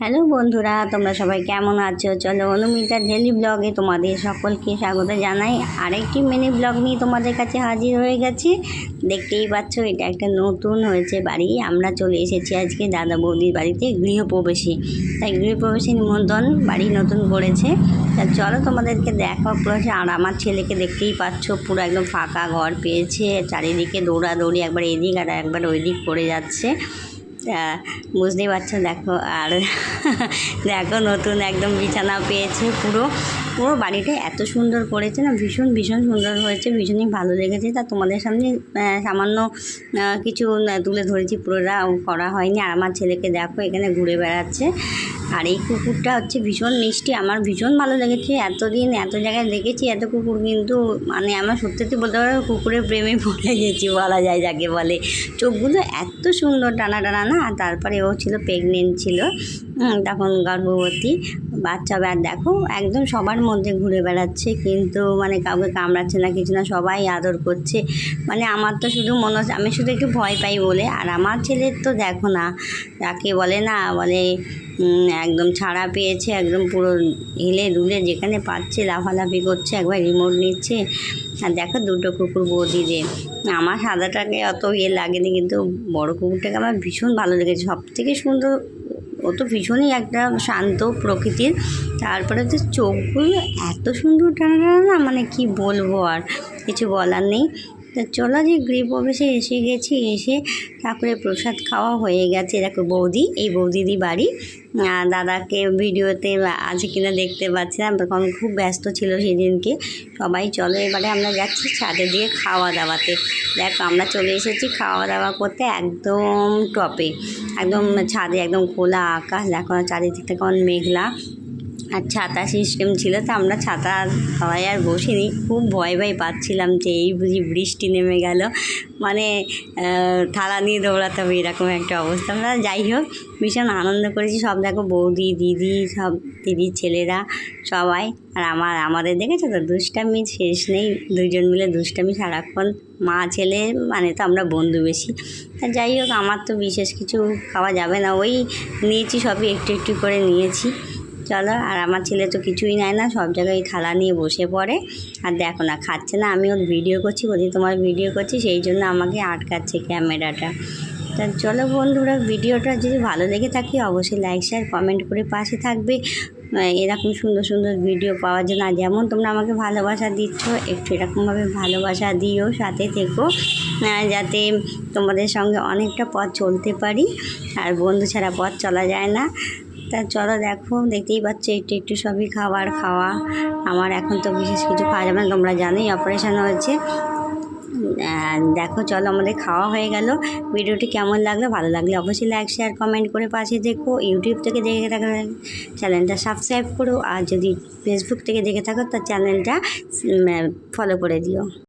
Hello বন্ধুরা, তোমরা সবাই কেমন আছো? চলো অনুমিতার ডেলি ব্লগে তোমাদের সকলকে স্বাগত জানাই। আরেকটি মিনি ব্লগ নিয়ে তোমাদের কাছে হাজির হয়ে গেছি। দেখতেই পাচ্ছ, এটা একটা নতুন হয়েছে বাড়ি। আমরা চলে এসেছি আজকে দাদা বৌদির বাড়িতে গৃহপ্রবেশে। তাই গৃহপ্রবেশে নিমন্ত্রণ, বাড়ি নতুন করেছে। তা চলো তোমাদেরকে দেখো পুরো। আর আমার ছেলেকে দেখতেই পাচ্ছ, পুরো একদম ফাঁকা ঘর পেয়েছে। চারিদিকে দৌড়াদৌড়ি, একবার এদিক আর একবার ওই দিক করে যাচ্ছে। বুঝতেই পারছো, দেখো। আর দেখো, নতুন একদম বিছানা পেয়েছে। পুরো পুরো বাড়িটা এত সুন্দর করেছে না, ভীষণ ভীষণ সুন্দর হয়েছে, ভীষণই ভালো লেগেছে। তা তোমাদের সামনে সামান্য কিছু তুলে ধরেছি, পুরোটা করা হয়নি। আর আমার ছেলেকে দেখো এখানে ঘুরে বেড়াচ্ছে। আর এই কুকুরটা হচ্ছে ভীষণ মিষ্টি, আমার ভীষণ ভালো লেগেছে। এতদিন এত জায়গায় দেখেছি এত কুকুর, কিন্তু মানে আমার সত্যি বলতে পারো কুকুরের প্রেমে পড়ে গেছি বলা যায় যাকে বলে। চোখগুলো এত সুন্দর টানা টানা না। আর তারপরে ও ছিল প্রেগনেন্ট ছিল, তখন গর্ভবতী বাচ্চা। আর দেখো একদম সবার মধ্যে ঘুরে বেড়াচ্ছে, কিন্তু মানে কাউকে কামড়াচ্ছে না, কিছু না, সবাই আদর করছে। মানে আমার তো শুধু মনে হচ্ছে, আমি শুধু একটু ভয় পাই বলে। আর আমার ছেলের তো দেখো না, যাকে বলে না বলে একদম ছাড়া পেয়েছে, একদম পুরো হিলে দুলে যেখানে পাচ্ছে লাফালাফি করছে, একবার রিমোট নিচ্ছে। আর দেখো দুটো কুকুর বৌদিদের। আমার সাদাটাকে অত লাগেনি, কিন্তু বড় কুকুরটাকে আমার ভীষণ ভালো লেগেছে। সব থেকে সুন্দর, ও তো ভীষণই একটা শান্ত প্রকৃতির। তারপরে তো চোখগুলো এত সুন্দর টানা না, মানে কি বলবো, আর কিছু বলার নেই। তা চলো, যে গৃহপ্রবেশে এসে গেছি। এসে তারপরে প্রসাদ খাওয়া হয়ে গেছে। দেখো বৌদি, এই বৌদিরই বাড়ি। দাদাকে ভিডিওতে আছে কিনা দেখতে পাচ্ছি না, তখন খুব ব্যস্ত ছিল সেদিনকে। সবাই চলো এবারে আমরা যাচ্ছি ছাদে দিয়ে খাওয়া দাওয়াতে। দেখো আমরা চলে এসেছি খাওয়া দাওয়া করতে একদম টপে, একদম ছাদে, একদম খোলা আকাশ। দেখো চারিদিক থেকে কেমন মেঘলা, আর ছাতা সিস্টেম ছিল। তো আমরা ছাতা সবাই আর বসিনি, খুব ভয় পাচ্ছিলাম যে এই বুঝি বৃষ্টি নেমে গেল, মানে থালা নিয়ে দৌড়াতে হবে, এরকম একটা অবস্থা। আমরা যাই হোক ভীষণ আনন্দ করেছি। সব দেখো বৌদি, দিদি, সব দিদির ছেলেরা সবাই। আর আমাদের দেখেছো তো, দুষ্টামি শেষ নেই, দুজন মিলে দুষ্টামি সারাক্ষণ। মা ছেলে মানে তো আমরা বন্ধু বেশি। যাই হোক, আমার তো বিশেষ কিছু খাওয়া যাবে না, ওই নিয়েছি সবই একটু একটু করে নিয়েছি। চলো, আর আমার ছেলে তো কিছুই নেয় না, সব জায়গায় থালা নিয়ে বসে পড়ে। আর দেখো না, খাচ্ছে না। আমি ওর ভিডিও করছি, বলি তোমার ভিডিও করছি, সেই জন্য আমাকে আটকাচ্ছে ক্যামেরাটা। তা চলো বন্ধুরা, ভিডিওটা যদি ভালো লেগে থাকে অবশ্যই লাইক শেয়ার কমেন্ট করে পাশে থাকবে এরকম সুন্দর সুন্দর ভিডিও পাওয়ার জন্য। আর যেমন তোমরা আমাকে ভালোবাসা দিচ্ছ, একটু এরকমভাবে ভালোবাসা দিও, সাথে থেকো, যাতে তোমাদের সঙ্গে অনেকটা পথ চলতে পারি। আর বন্ধু ছাড়া পথ চলা যায় না। তা চলো, দেখো দেখতেই পাচ্ছ একটু একটু সবই খাওয়া। আমার এখন তো বিশেষ কিছু খাওয়া যাবে না, তোমরা জানোই অপারেশন হয়েছে। দেখো চলো, আমাদের খাওয়া হয়ে গেল। ভিডিওটি কেমন লাগলো, ভালো লাগলে অবশ্যই লাইক শেয়ার কমেন্ট করে পাশে দেখো। ইউটিউব থেকে দেখে থাকলে চ্যানেলটা সাবস্ক্রাইব করো, আর যদি ফেসবুক থেকে দেখে থাকো তার চ্যানেলটা ফলো করে দিও।